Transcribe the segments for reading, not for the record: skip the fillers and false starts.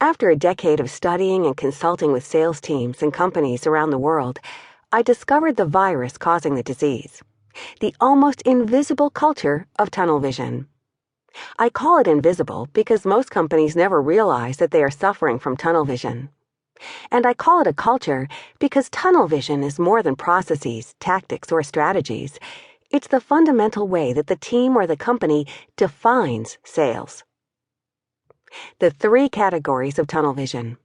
After a decade of studying and consulting with sales teams and companies around the world, I discovered the virus causing the disease, the almost invisible culture of tunnel vision. I call it invisible because most companies never realize that they are suffering from tunnel vision. And I call it a culture because tunnel vision is more than processes, tactics, or strategies. It's the fundamental way that the team or the company defines sales. The three categories of tunnel vision.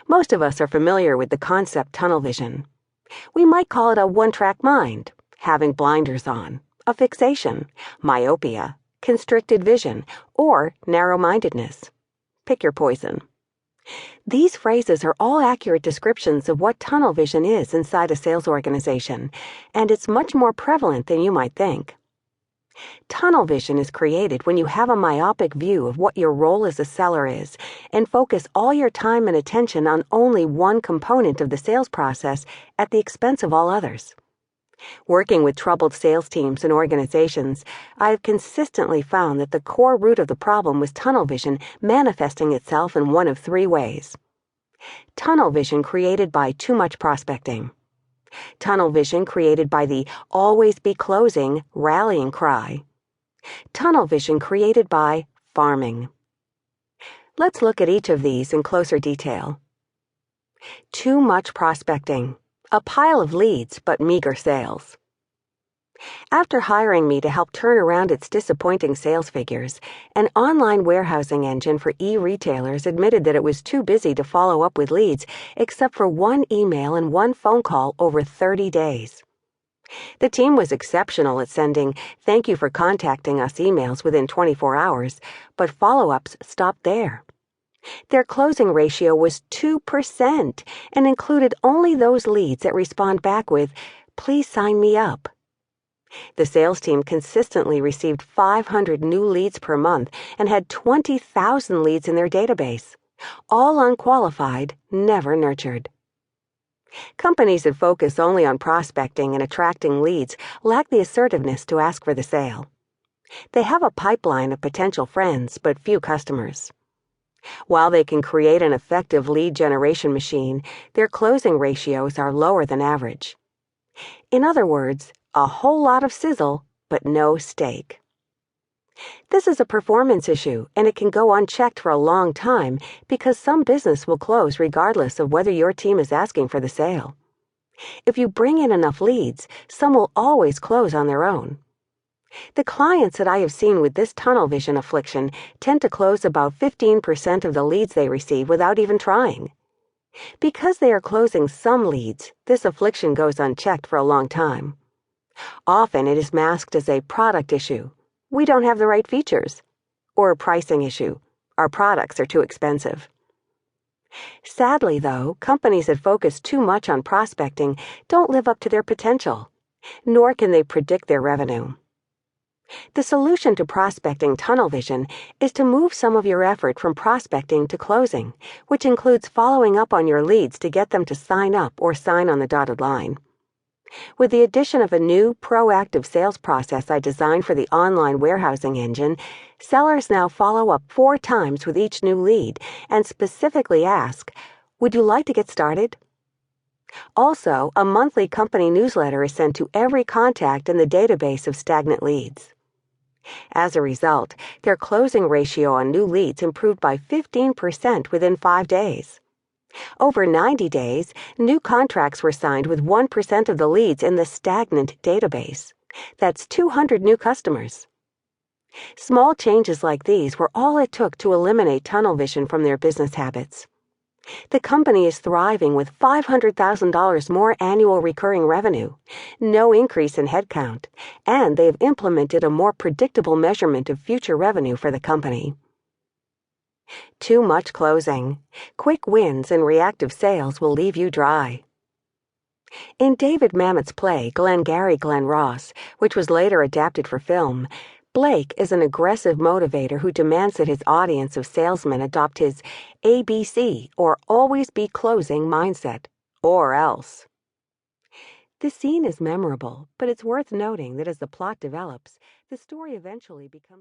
Most of us are familiar with the concept tunnel vision. We might call it a one-track mind, having blinders on, a fixation, myopia, constricted vision, or narrow-mindedness. Pick your poison. These phrases are all accurate descriptions of what tunnel vision is inside a sales organization, and it's much more prevalent than you might think. Tunnel vision is created when you have a myopic view of what your role as a seller is and focus all your time and attention on only one component of the sales process at the expense of all others. Working with troubled sales teams and organizations, I have consistently found that the core root of the problem was tunnel vision manifesting itself in one of three ways. Tunnel vision created by too much prospecting. Tunnel vision created by the always be closing rallying cry. Tunnel vision created by farming. Let's look at each of these in closer detail. Too much prospecting. A pile of leads, but meager sales. After hiring me to help turn around its disappointing sales figures, an online warehousing engine for e-retailers admitted that it was too busy to follow up with leads except for one email and one phone call over 30 days. The team was exceptional at sending "thank you for contacting us" emails within 24 hours, but follow-ups stopped there. Their closing ratio was 2% and included only those leads that respond back with, "Please sign me up." The sales team consistently received 500 new leads per month and had 20,000 leads in their database, all unqualified, never nurtured. Companies that focus only on prospecting and attracting leads lack the assertiveness to ask for the sale. They have a pipeline of potential friends, but few customers. While they can create an effective lead generation machine, their closing ratios are lower than average. In other words, a whole lot of sizzle, but no steak. This is a performance issue, and it can go unchecked for a long time because some business will close regardless of whether your team is asking for the sale. If you bring in enough leads, some will always close on their own. The clients that I have seen with this tunnel vision affliction tend to close about 15% of the leads they receive without even trying. Because they are closing some leads, this affliction goes unchecked for a long time. Often it is masked as a product issue. We don't have the right features. Or a pricing issue. Our products are too expensive. Sadly, though, companies that focus too much on prospecting don't live up to their potential, nor can they predict their revenue. The solution to prospecting tunnel vision is to move some of your effort from prospecting to closing, which includes following up on your leads to get them to sign up or sign on the dotted line. With the addition of a new, proactive sales process I designed for the online warehousing engine, sellers now follow up 4 times with each new lead and specifically ask, "Would you like to get started?" Also, a monthly company newsletter is sent to every contact in the database of stagnant leads. As a result, their closing ratio on new leads improved by 15% within 5 days. Over 90 days, new contracts were signed with 1% of the leads in the stagnant database. That's 200 new customers. Small changes like these were all it took to eliminate tunnel vision from their business habits. The company is thriving with $500,000 more annual recurring revenue, no increase in headcount, and they have implemented a more predictable measurement of future revenue for the company. Too much closing. Quick wins and reactive sales will leave you dry. In David Mamet's play, Glengarry Glen Ross, which was later adapted for film, Blake is an aggressive motivator who demands that his audience of salesmen adopt his ABC, or always be closing mindset, or else. The scene is memorable, but it's worth noting that as the plot develops, the story eventually becomes